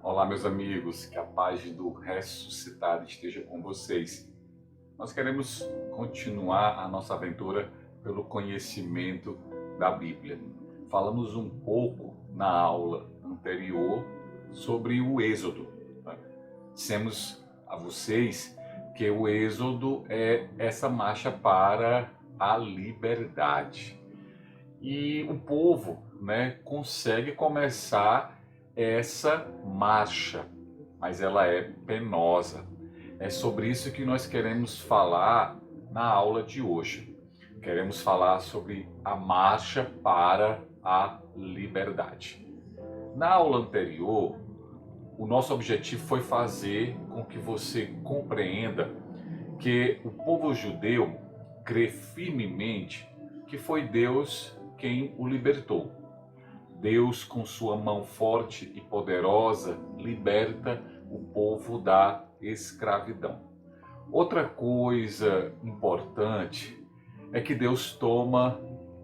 Olá, meus amigos, que a paz do ressuscitado esteja com vocês. Nós queremos continuar a nossa aventura pelo conhecimento da Bíblia. Falamos um pouco na aula anterior sobre o Êxodo. Tá? Dissemos a vocês que o Êxodo é essa marcha para a liberdade. E o povo, consegue começar essa marcha, mas ela é penosa. É sobre isso que nós queremos falar na aula de hoje. Queremos falar sobre a marcha para a liberdade. Na aula anterior, o nosso objetivo foi fazer com que você compreenda que o povo judeu crê firmemente que foi Deus quem o libertou. Deus, com sua mão forte e poderosa, liberta o povo da escravidão. Outra coisa importante é que Deus toma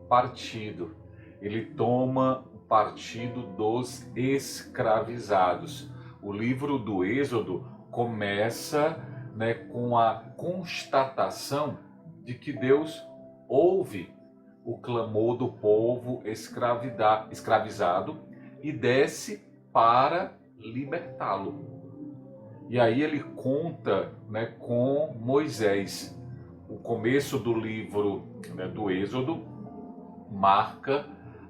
partido. Ele toma o partido dos escravizados. O livro do Êxodo começa, com a constatação de que Deus ouve o clamor do povo escravizado e desce para libertá-lo. E aí ele conta, com Moisés. O começo do livro, do Êxodo marca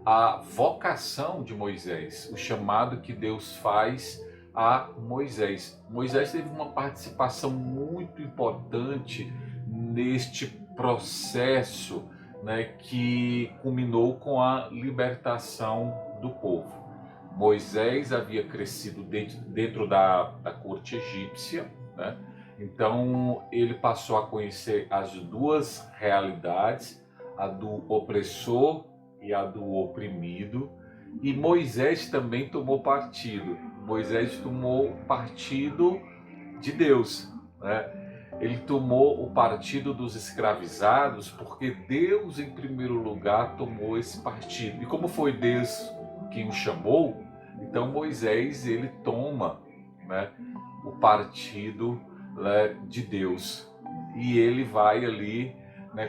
a vocação de Moisés, o chamado que Deus faz a Moisés. Moisés teve uma participação muito importante neste processo, que culminou com a libertação do povo. Moisés havia crescido dentro da corte egípcia, então ele passou a conhecer as duas realidades, a do opressor e a do oprimido, e Moisés também tomou partido. Moisés tomou partido de Deus, Ele tomou o partido dos escravizados porque Deus, em primeiro lugar, tomou esse partido. E como foi Deus quem o chamou, então Moisés ele toma, o partido, de Deus. E ele vai ali,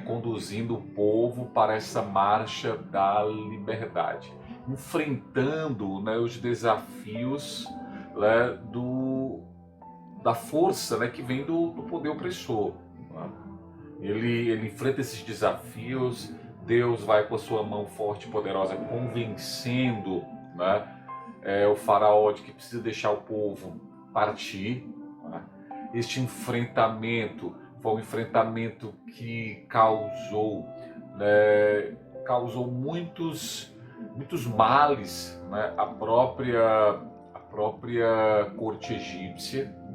conduzindo o povo para essa marcha da liberdade, enfrentando, os desafios, da força, que vem do poder opressor. Ele enfrenta esses desafios, Deus vai com a sua mão forte e poderosa convencendo, o faraó de que precisa deixar o povo partir. Este enfrentamento foi um enfrentamento que causou muitos males, à própria corte egípcia.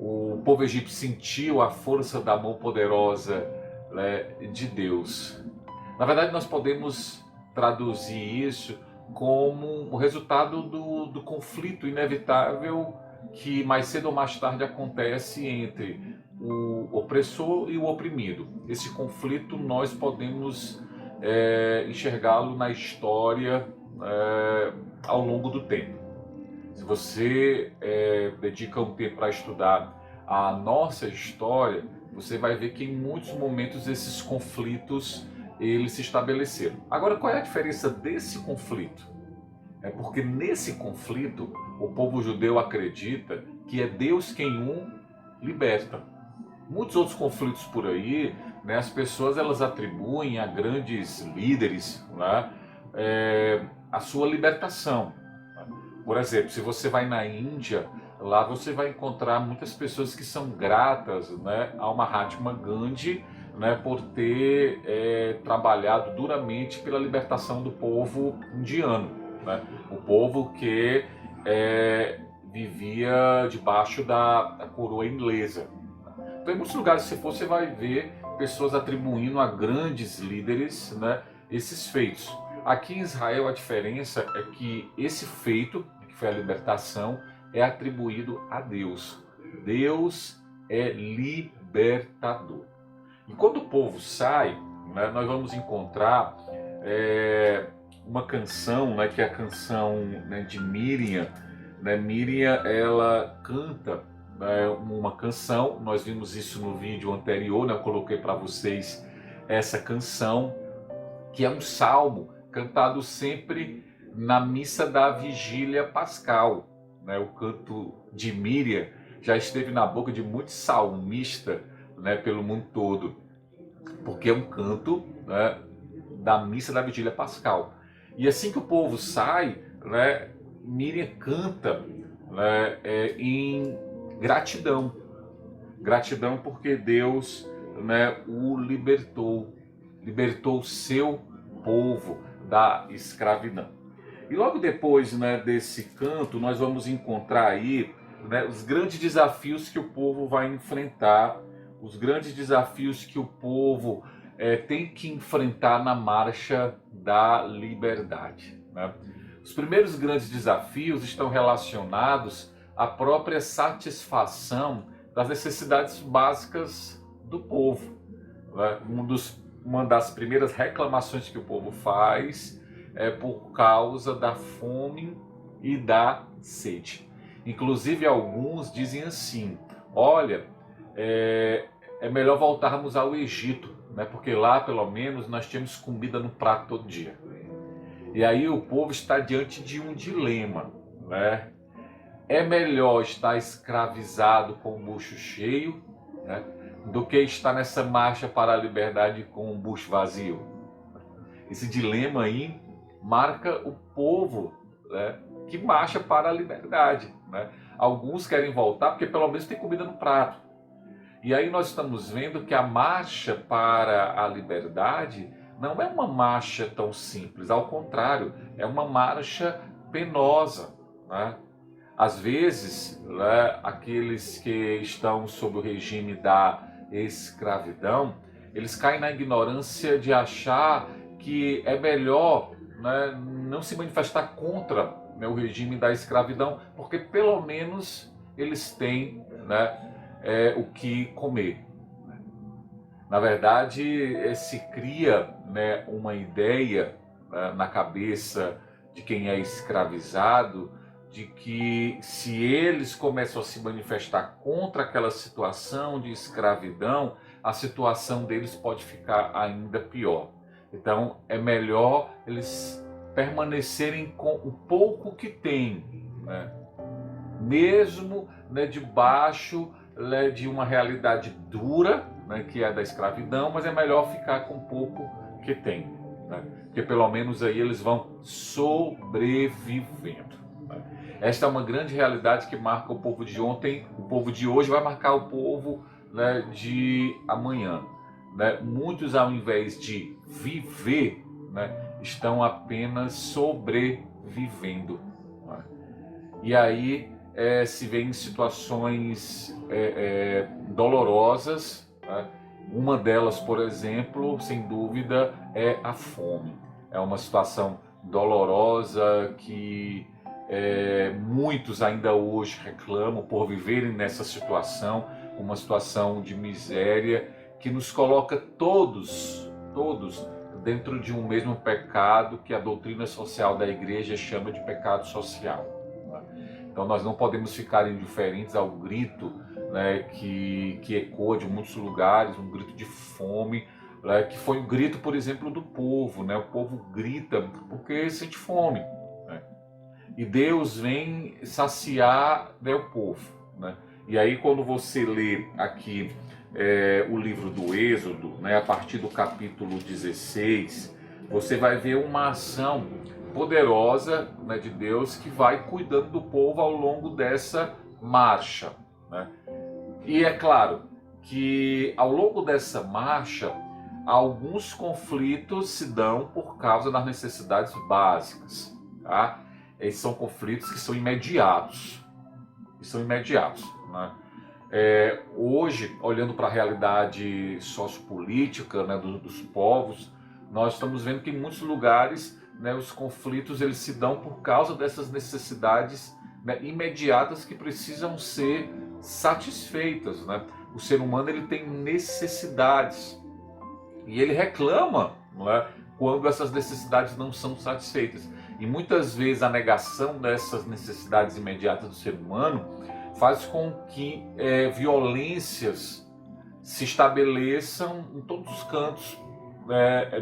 O povo egípcio sentiu a força da mão poderosa, de Deus. Na verdade, nós podemos traduzir isso como o resultado do conflito inevitável que mais cedo ou mais tarde acontece entre o opressor e o oprimido. Esse conflito nós podemos enxergá-lo na história ao longo do tempo. Se você dedica um tempo para estudar a nossa história, você vai ver que em muitos momentos esses conflitos eles se estabeleceram. Agora, qual é a diferença desse conflito? É porque nesse conflito o povo judeu acredita que é Deus quem o liberta. Muitos outros conflitos por aí, as pessoas elas atribuem a grandes líderes, a sua libertação. Por exemplo, se você vai na Índia, lá você vai encontrar muitas pessoas que são gratas, ao Mahatma Gandhi, por ter trabalhado duramente pela libertação do povo indiano, o povo que vivia debaixo da coroa inglesa. Então, em muitos lugares que você for, você vai ver pessoas atribuindo a grandes líderes, esses feitos. Aqui em Israel a diferença é que esse feito, que foi a libertação, é atribuído a Deus. Deus é libertador. E quando o povo sai, nós vamos encontrar uma canção, né, que é a canção, né, de Miriam. Né? Miriam, ela canta, né, uma canção. Nós vimos isso no vídeo anterior, né? Eu coloquei para vocês essa canção, que é um salmo cantado sempre na missa da vigília pascal. Né? O canto de Miriam já esteve na boca de muitos salmistas, né, pelo mundo todo, porque é um canto, né, da missa da vigília pascal. E assim que o povo sai, né, Miriam canta, né, em gratidão. Gratidão porque Deus, né, o libertou o seu povo da escravidão. E logo depois, né, desse canto, nós vamos encontrar aí, né, os grandes desafios que o povo vai enfrentar, os grandes desafios que o povo tem que enfrentar na marcha da liberdade. Né? Os primeiros grandes desafios estão relacionados à própria satisfação das necessidades básicas do povo. Né? Uma das primeiras reclamações que o povo faz é por causa da fome e da sede. Inclusive, alguns dizem assim: olha, é melhor voltarmos ao Egito, né? Porque lá, pelo menos, nós tínhamos comida no prato todo dia. E aí o povo está diante de um dilema, né? É melhor estar escravizado com o bucho cheio, né, do que estar nessa marcha para a liberdade com o bucho vazio. Esse dilema aí marca o povo, né, que marcha para a liberdade. Né? Alguns querem voltar porque pelo menos tem comida no prato. E aí nós estamos vendo que a marcha para a liberdade não é uma marcha tão simples, ao contrário, é uma marcha penosa. Né? Às vezes, né, aqueles que estão sob o regime da escravidão, eles caem na ignorância de achar que é melhor, né, não se manifestar contra, né, o regime da escravidão, porque pelo menos eles têm, né, o que comer. Na verdade, se cria, né, uma ideia, né, na cabeça de quem é escravizado, de que se eles começam a se manifestar contra aquela situação de escravidão, a situação deles pode ficar ainda pior. Então é melhor eles permanecerem com o pouco que têm, né? Mesmo, né, debaixo, né, de uma realidade dura, né, que é da escravidão, mas é melhor ficar com o pouco que tem, né? Porque pelo menos aí eles vão sobrevivendo. Esta é uma grande realidade que marca o povo de ontem, o povo de hoje vai marcar o povo, né, de amanhã. Né? Muitos, ao invés de viver, né, estão apenas sobrevivendo. Né? E aí se vê em situações dolorosas. Né? Uma delas, por exemplo, sem dúvida, é a fome. É uma situação dolorosa que muitos ainda hoje reclamam por viverem nessa situação, uma situação de miséria que nos coloca todos dentro de um mesmo pecado que a doutrina social da igreja chama de pecado social. Então nós não podemos ficar indiferentes ao grito, né, que ecoa de muitos lugares, um grito de fome, né, que foi o grito, por exemplo, do povo. Né? O povo grita porque sente fome. E Deus vem saciar, né, o povo. Né? E aí quando você lê aqui o livro do Êxodo, né, a partir do capítulo 16, você vai ver uma ação poderosa, né, de Deus que vai cuidando do povo ao longo dessa marcha. Né? E é claro que ao longo dessa marcha, alguns conflitos se dão por causa das necessidades básicas. Tá? Esses são conflitos que são imediatos. Né? Hoje, olhando para a realidade sociopolítica, né, dos povos, nós estamos vendo que em muitos lugares, né, os conflitos eles se dão por causa dessas necessidades, né, imediatas que precisam ser satisfeitas. Né? O ser humano ele tem necessidades e ele reclama, não é, quando essas necessidades não são satisfeitas. E muitas vezes a negação dessas necessidades imediatas do ser humano faz com que violências se estabeleçam em todos os cantos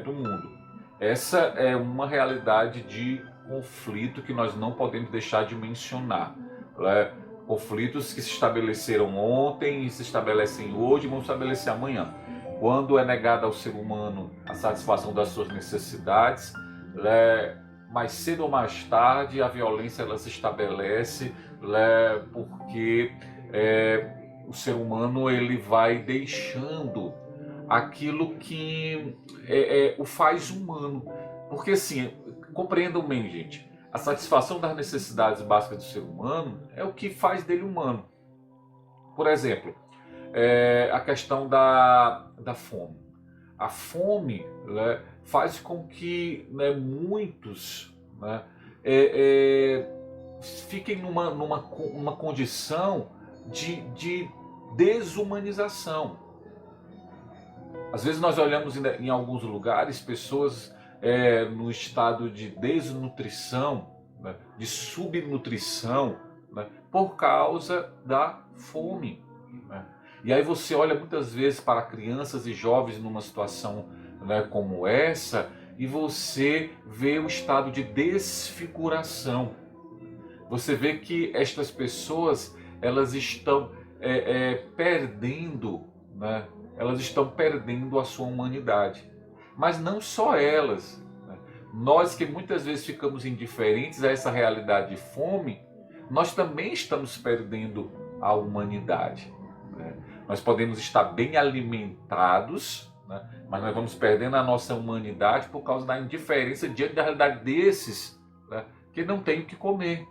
do mundo. Essa é uma realidade de conflito que nós não podemos deixar de mencionar. Conflitos que se estabeleceram ontem e se estabelecem hoje e vão se estabelecer amanhã. Quando é negada ao ser humano a satisfação das suas necessidades, mais cedo ou mais tarde a violência ela se estabelece, porque o ser humano ele vai deixando aquilo que o faz humano. Porque assim, compreendam bem, gente, a satisfação das necessidades básicas do ser humano é o que faz dele humano. Por exemplo, a questão da fome. A fome faz com que muitos fiquem numa condição de desumanização. Às vezes nós olhamos em alguns lugares pessoas no estado de desnutrição, de subnutrição, por causa da fome. E aí você olha muitas vezes para crianças e jovens numa situação como essa e você vê o estado de desfiguração. Você vê que estas pessoas elas estão perdendo, elas estão perdendo a sua humanidade. Mas não só elas. Nós que muitas vezes ficamos indiferentes a essa realidade de fome, nós também estamos perdendo a humanidade. Nós podemos estar bem alimentados, mas nós vamos perdendo a nossa humanidade por causa da indiferença diante da realidade desses que não têm o que comer.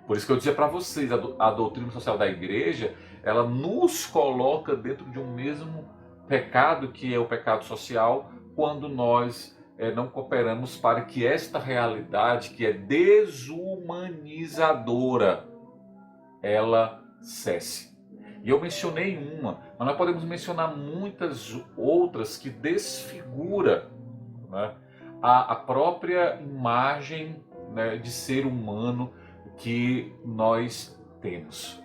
Por isso que eu dizia para vocês, a doutrina social da igreja, ela nos coloca dentro de um mesmo pecado, que é o pecado social, quando nós não cooperamos para que esta realidade, que é desumanizadora, ela cesse. E eu mencionei uma, mas nós podemos mencionar muitas outras que desfigura a própria imagem de ser humano que nós temos.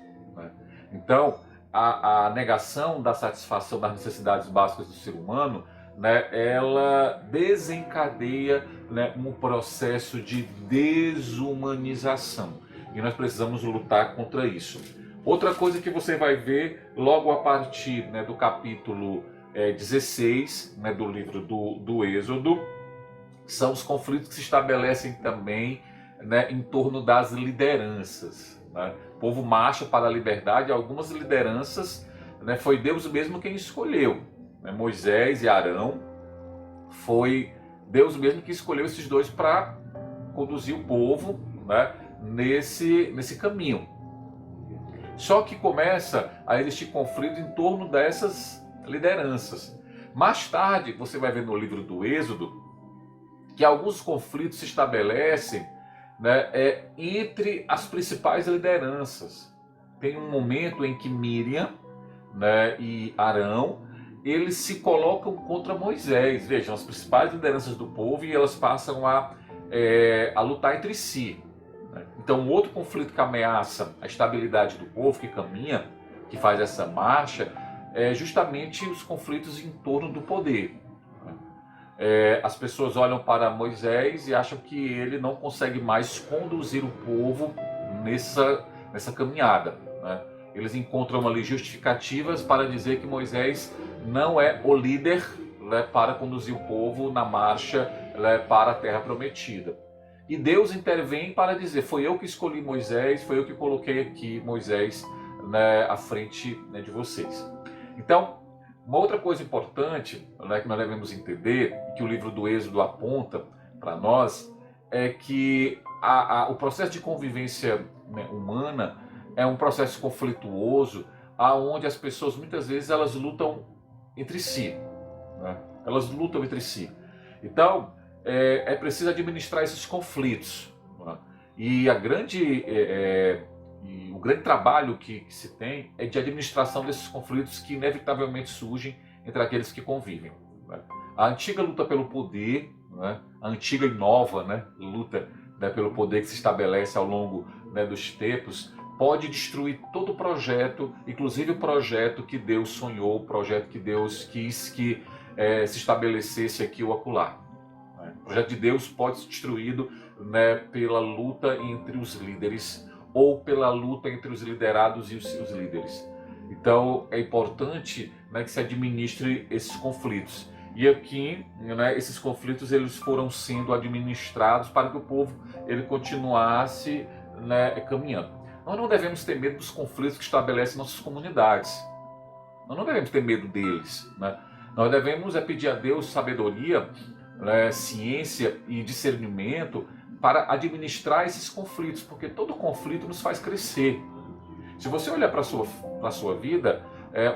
Então, a negação da satisfação das necessidades básicas do ser humano, ela desencadeia um processo de desumanização. E nós precisamos lutar contra isso. Outra coisa que você vai ver logo a partir do capítulo 16 do livro do Êxodo, são os conflitos que se estabelecem também em torno das lideranças. O povo marcha para a liberdade, algumas lideranças foi Deus mesmo quem escolheu. Moisés e Arão, foi Deus mesmo que escolheu esses dois para conduzir o povo nesse caminho. Só que começa a existir conflito em torno dessas lideranças. Mais tarde, você vai ver no livro do Êxodo que alguns conflitos se estabelecem entre as principais lideranças. Tem um momento em que Miriam e Arão eles se colocam contra Moisés. Vejam, as principais lideranças do povo, e elas passam a lutar entre si. Então, um outro conflito que ameaça a estabilidade do povo que caminha, que faz essa marcha, é justamente os conflitos em torno do poder. As pessoas olham para Moisés e acham que ele não consegue mais conduzir o povo nessa caminhada. Eles encontram ali justificativas para dizer que Moisés não é o líder para conduzir o povo na marcha para a terra prometida. E Deus intervém para dizer, foi eu que escolhi Moisés, foi eu que coloquei aqui Moisés à frente de vocês. Então, uma outra coisa importante que nós devemos entender, e que o livro do Êxodo aponta para nós, é que o processo de convivência humana é um processo conflituoso, onde as pessoas muitas vezes elas lutam entre si. Elas lutam entre si. Então, é preciso administrar esses conflitos. E o grande trabalho que se tem é de administração desses conflitos que inevitavelmente surgem entre aqueles que convivem. A antiga luta pelo poder né, a antiga e nova, né, luta, né, pelo poder que se estabelece ao longo, né, dos tempos, pode destruir todo o projeto, inclusive o projeto que Deus sonhou, o projeto que Deus quis que se estabelecesse aqui ou acolá. Né? O projeto de Deus pode ser destruído, né, pela luta entre os líderes ou pela luta entre os liderados e os seus líderes. Então é importante, né, que se administre esses conflitos. E aqui, né, esses conflitos eles foram sendo administrados para que o povo ele continuasse, né, caminhando. Nós não devemos ter medo dos conflitos que estabelecem nossas comunidades. Nós não devemos ter medo deles, né? Nós devemos pedir a Deus sabedoria, né, ciência e discernimento para administrar esses conflitos, porque todo conflito nos faz crescer. Se você olhar para a sua vida,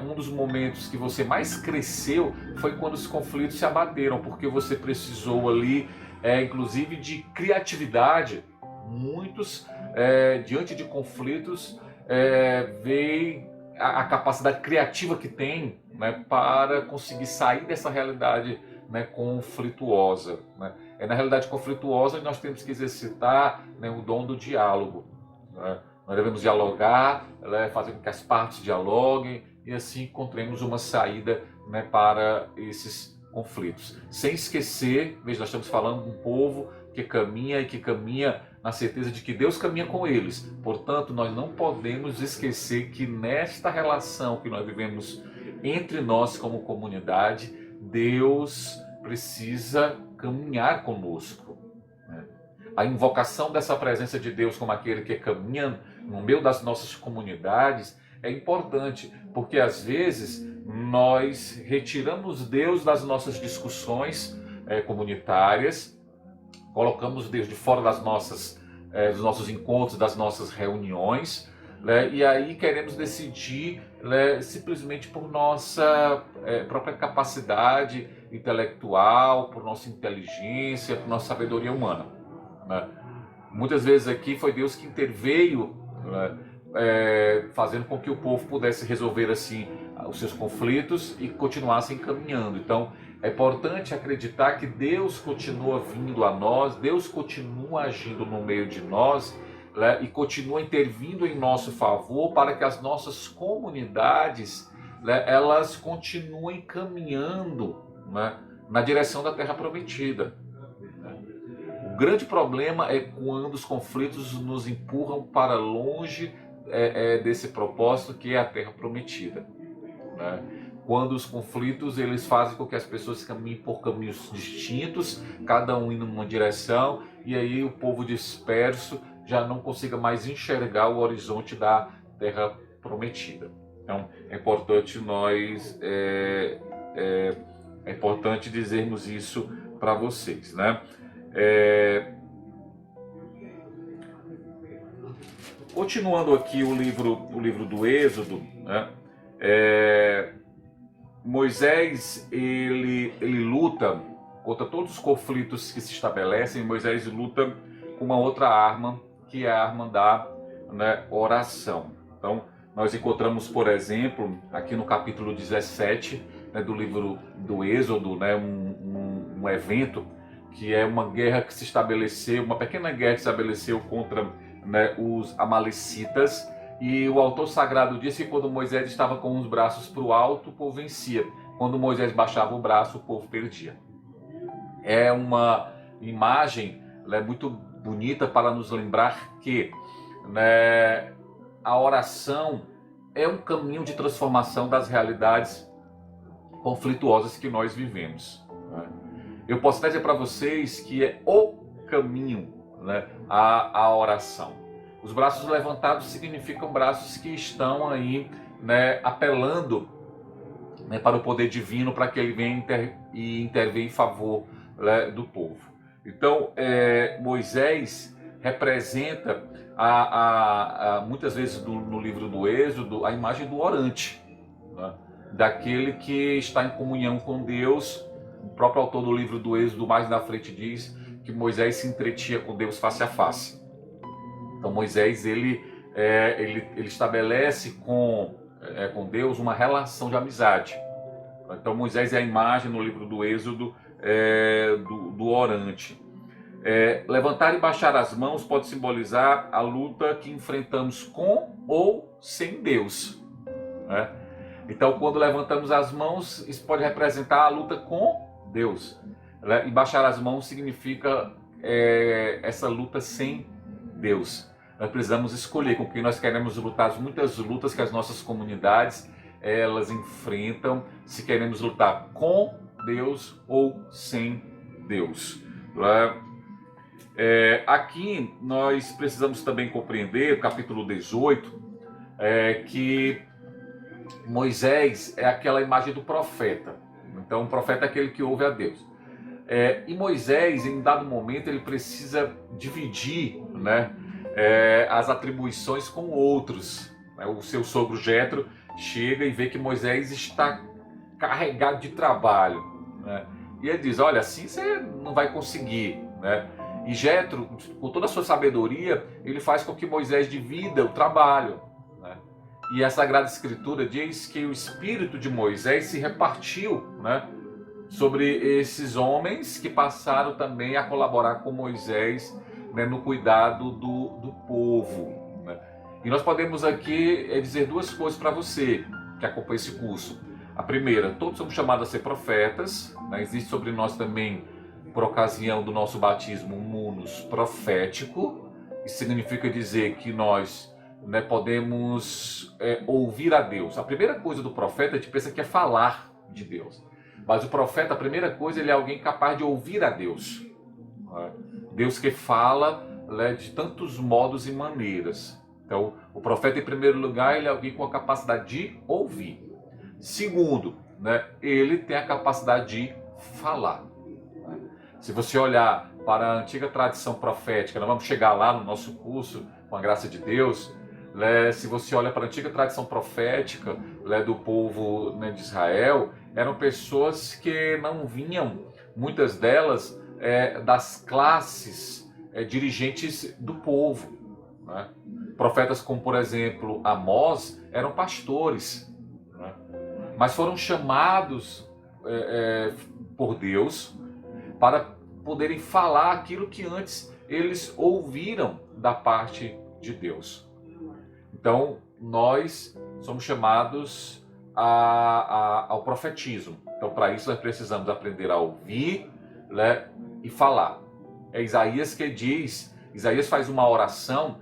um dos momentos que você mais cresceu foi quando os conflitos se abateram, porque você precisou ali, inclusive, de criatividade. Muitos, diante de conflitos, veem a capacidade criativa que tem, né, para conseguir sair dessa realidade, né, conflituosa. Né? É na realidade conflituosa que nós temos que exercitar, né, o dom do diálogo. Né? Nós devemos dialogar, né, fazer com que as partes dialoguem e assim encontremos uma saída, né, para esses conflitos. Sem esquecer, veja, nós estamos falando de um povo que caminha e que caminha na certeza de que Deus caminha com eles. Portanto, nós não podemos esquecer que nesta relação que nós vivemos entre nós como comunidade, Deus precisa caminhar conosco. A invocação dessa presença de Deus como aquele que caminha no meio das nossas comunidades é importante, porque às vezes nós retiramos Deus das nossas discussões comunitárias, colocamos Deus de fora dos nossos encontros, das nossas reuniões, né? E aí queremos decidir, né, simplesmente por nossa própria capacidade intelectual, por nossa inteligência, por nossa sabedoria humana. Né? Muitas vezes aqui foi Deus que interveio, né, fazendo com que o povo pudesse resolver assim os seus conflitos e continuassem caminhando. Então é importante acreditar que Deus continua vindo a nós, Deus continua agindo no meio de nós, né, e continua intervindo em nosso favor para que as nossas comunidades, né, elas continuem caminhando, né, na direção da Terra Prometida. O grande problema é quando os conflitos nos empurram para longe desse propósito que é a Terra Prometida. Né? Quando os conflitos eles fazem com que as pessoas caminhem por caminhos distintos, cada um indo numa direção, e aí o povo disperso já não consiga mais enxergar o horizonte da Terra Prometida. Então é importante é importante dizermos isso para vocês, né? Continuando aqui o livro do Êxodo, né? Moisés ele luta contra todos os conflitos que se estabelecem. Moisés luta com uma outra arma, que é a arma da, né, oração. Então nós encontramos, por exemplo, aqui no capítulo 17, né, do livro do Êxodo, né, um evento que é uma guerra que se estabeleceu, uma pequena guerra que se estabeleceu contra, né, os amalecitas, e o autor sagrado disse que quando Moisés estava com os braços para o alto, o povo vencia. Quando Moisés baixava o braço, o povo perdia. É uma imagem, né, muito bonita para nos lembrar que, né, a oração é um caminho de transformação das realidades conflituosas que nós vivemos. Né? Eu posso até dizer para vocês que é o caminho, né, a oração. Os braços levantados significam braços que estão aí, né, apelando, né, para o poder divino, para que ele venha intervir em favor, né, do povo. Então, Moisés representa, muitas vezes no livro do Êxodo, a imagem do orante, né, daquele que está em comunhão com Deus. O próprio autor do livro do Êxodo, mais na frente, diz que Moisés se entretinha com Deus face a face. Então Moisés ele estabelece com Deus uma relação de amizade. Então Moisés é a imagem no livro do Êxodo do orante. Levantar e baixar as mãos pode simbolizar a luta que enfrentamos com ou sem Deus, né? Então, quando levantamos as mãos, isso pode representar a luta com Deus, né? E baixar as mãos significa essa luta sem Deus. Nós precisamos escolher com quem nós queremos lutar, as muitas lutas que as nossas comunidades elas enfrentam, se queremos lutar com Deus ou sem Deus, né? Aqui nós precisamos também compreender, capítulo 18, que Moisés é aquela imagem do profeta. Então o profeta é aquele que ouve a Deus. E Moisés, em um dado momento, ele precisa dividir, né, as atribuições com outros. O seu sogro Jetro chega e vê que Moisés está carregado de trabalho, né? E ele diz, olha, assim você não vai conseguir, né? E Jetro, com toda a sua sabedoria, ele faz com que Moisés divida o trabalho, né? E a Sagrada Escritura diz que o espírito de Moisés se repartiu, né, sobre esses homens que passaram também a colaborar com Moisés, né, no cuidado do povo, né? E nós podemos aqui dizer duas coisas para você que acompanha esse curso. A primeira, todos somos chamados a ser profetas, né? Existe sobre nós também, por ocasião do nosso batismo, um munus profético. Isso significa dizer que nós, né, podemos ouvir a Deus. A primeira coisa do profeta, a gente pensa que é falar de Deus. Mas o profeta, a primeira coisa, ele é alguém capaz de ouvir a Deus, né? Deus que fala, né, de tantos modos e maneiras. Então, o profeta, em primeiro lugar, ele é alguém com a capacidade de ouvir. Segundo, né, ele tem a capacidade de falar. Se você olhar para a antiga tradição profética, nós vamos chegar lá no nosso curso, com a graça de Deus, né, se você olha para a antiga tradição profética, né, do povo, né, de Israel, eram pessoas que não vinham, muitas delas, das classes dirigentes do povo, né? Profetas como, por exemplo, Amós, eram pastores, né? Mas foram chamados por Deus para poderem falar aquilo que antes eles ouviram da parte de Deus. Então, nós somos chamados ao profetismo. Então, para isso, nós precisamos aprender a ouvir, né, e falar. É Isaías que diz, Isaías faz uma oração,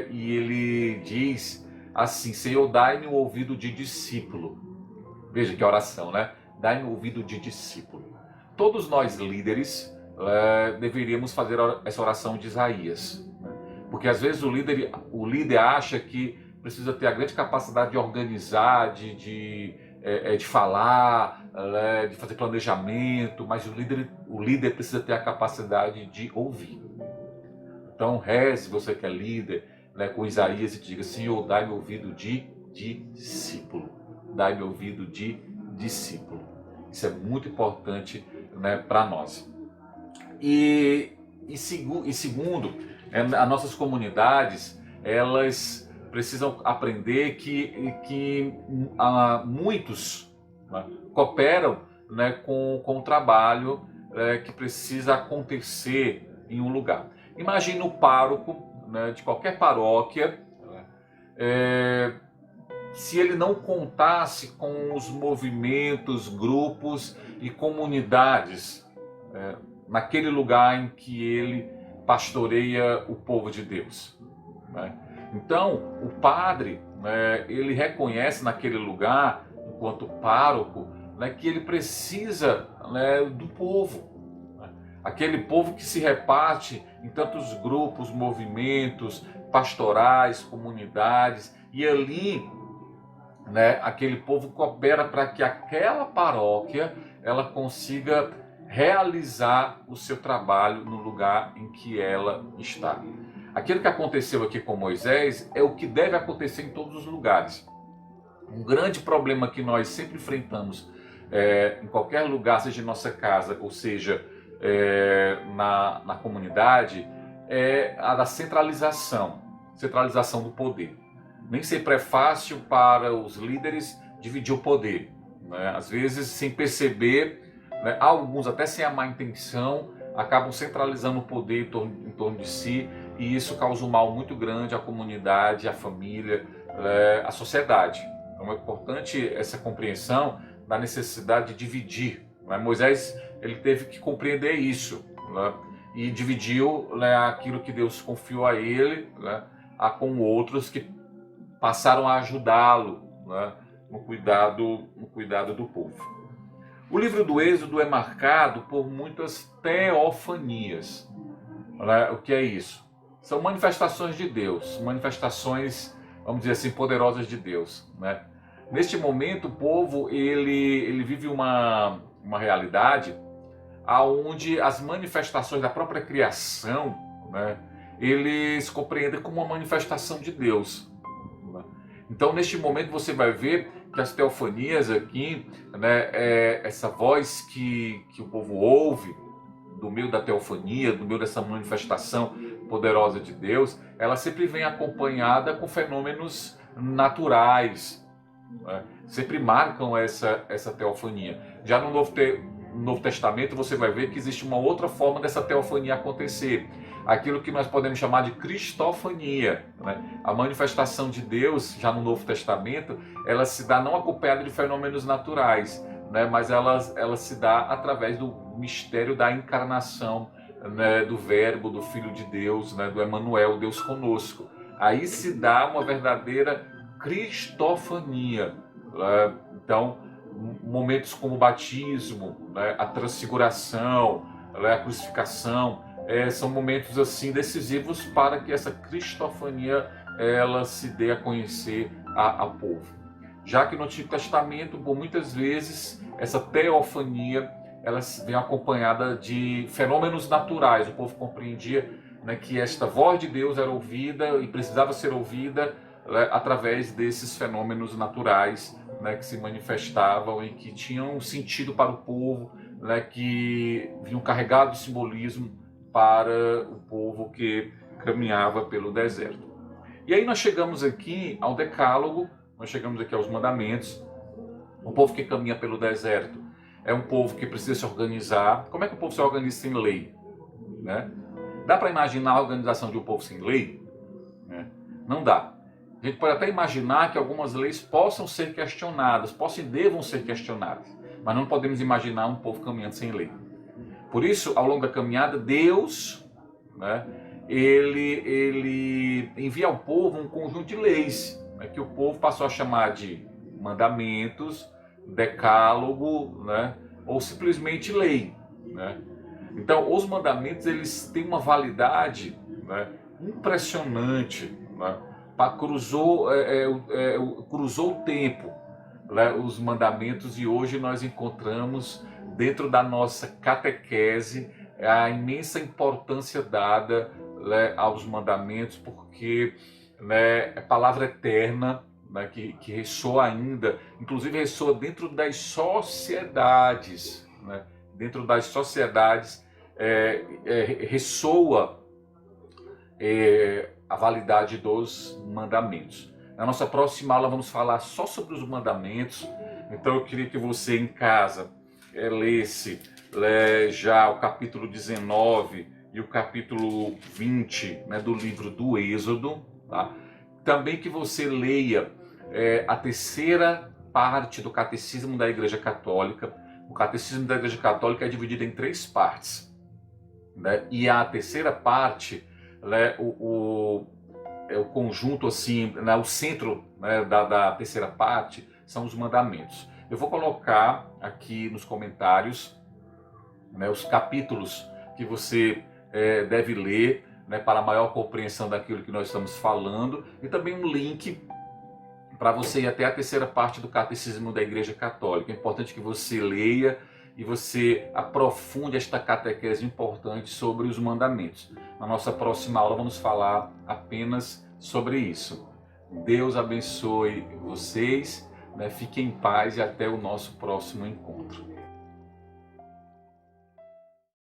e ele diz assim, Senhor, dai-me o ouvido de discípulo. Veja que oração, né? Dai-me o ouvido de discípulo. Todos nós líderes deveríamos fazer essa oração de Isaías. Porque às vezes o líder acha que precisa ter a grande capacidade de organizar, de falar, de fazer planejamento, mas o líder precisa ter a capacidade de ouvir. Então reze, você que é líder, né, com Isaías, e diga, Senhor, dai-me ouvido de discípulo. Dai-me ouvido de discípulo. Isso é muito importante, né, para nós. E segundo, as nossas comunidades, elas precisam aprender que muitos, né, cooperam, né, com o trabalho que precisa acontecer em um lugar. Imagine o pároco, né, de qualquer paróquia, se ele não contasse com os movimentos, grupos e comunidades naquele lugar em que ele pastoreia o povo de Deus, né? Então, o padre, né, ele reconhece naquele lugar, enquanto pároco, né, que ele precisa, né, do povo, né? Aquele povo que se reparte em tantos grupos, movimentos, pastorais, comunidades, e ali, né, aquele povo coopera para que aquela paróquia ela consiga realizar o seu trabalho no lugar em que ela está. Aquilo que aconteceu aqui com Moisés é o que deve acontecer em todos os lugares. Um grande problema que nós sempre enfrentamos em qualquer lugar, seja em nossa casa, ou seja na comunidade, é a da centralização do poder. Nem sempre é fácil para os líderes dividir o poder, né? Às vezes, sem perceber, né? Alguns, até sem a má intenção, acabam centralizando o poder em torno de si, e isso causa um mal muito grande à comunidade, à família, à sociedade. Então é importante essa compreensão da necessidade de dividir, né? Moisés, ele teve que compreender isso, né? E dividiu, né, aquilo que Deus confiou a ele, né, com outros que passaram a ajudá-lo, né, no cuidado do povo. O livro do Êxodo é marcado por muitas teofanias, né? O que é isso? São manifestações de Deus, manifestações, vamos dizer assim, poderosas de Deus, né? Neste momento, o povo ele vive uma realidade aonde as manifestações da própria criação, né, eles compreendem como uma manifestação de Deus. Então, neste momento, você vai ver que as teofanias aqui, né, essa voz que o povo ouve do meio da teofania, do meio dessa manifestação poderosa de Deus, ela sempre vem acompanhada com fenômenos naturais, né? Sempre marcam essa teofania. Já no Novo Testamento, você vai ver que existe uma outra forma dessa teofania acontecer. Aquilo que nós podemos chamar de cristofania, né? A manifestação de Deus, já no Novo Testamento, ela se dá não acompanhada de fenômenos naturais, né? Mas ela se dá através do mistério da encarnação, né? Do Verbo, do Filho de Deus, né? Do Emanuel, Deus conosco. Aí se dá uma verdadeira cristofania. Então, momentos como o batismo, né? A transfiguração, né? A crucificação, são momentos assim decisivos para que essa cristofania ela se dê a conhecer ao povo. Já que no Antigo Testamento, por muitas vezes, essa teofania ela vem acompanhada de fenômenos naturais. O povo compreendia, né, que esta voz de Deus era ouvida e precisava ser ouvida, né, através desses fenômenos naturais, né, que se manifestavam e que tinham sentido para o povo, né, que vinham carregados de simbolismo para o povo que caminhava pelo deserto. E aí nós chegamos aqui ao decálogo, nós chegamos aqui aos mandamentos. O povo que caminha pelo deserto é um povo que precisa se organizar. Como é que o povo se organiza sem lei, né? Dá para imaginar a organização de um povo sem lei? Né? Não dá. A gente pode até imaginar que algumas leis possam ser questionadas, possam e devam ser questionadas, mas não podemos imaginar um povo caminhando sem lei. Por isso, ao longo da caminhada, Deus, né, ele envia ao povo um conjunto de leis, né, que o povo passou a chamar de mandamentos, decálogo, né, ou simplesmente lei, né? Então, os mandamentos eles têm uma validade, né, impressionante, né? Cruzou o tempo, né, os mandamentos, e hoje nós encontramos dentro da nossa catequese a imensa importância dada, né, aos mandamentos, porque, né, é palavra eterna, né, que ressoa ainda, inclusive ressoa dentro das sociedades, né, dentro das sociedades ressoa a validade dos mandamentos. Na nossa próxima aula vamos falar só sobre os mandamentos, então eu queria que você em casa lesse já o capítulo 19 e o capítulo 20, né, do livro do Êxodo, tá? Também que você leia a terceira parte do Catecismo da Igreja Católica. O Catecismo da Igreja Católica é dividido em 3 partes, né? E a terceira parte, né, o conjunto assim, né, o centro, né, da terceira parte são os mandamentos. Eu vou colocar aqui nos comentários, né, os capítulos que você deve ler, né, para maior compreensão daquilo que nós estamos falando, e também um link para você ir até a terceira parte do Catecismo da Igreja Católica. É importante que você leia e você aprofunde esta catequese importante sobre os mandamentos. Na nossa próxima aula vamos falar apenas sobre isso. Deus abençoe vocês, né? Fiquem em paz e até o nosso próximo encontro.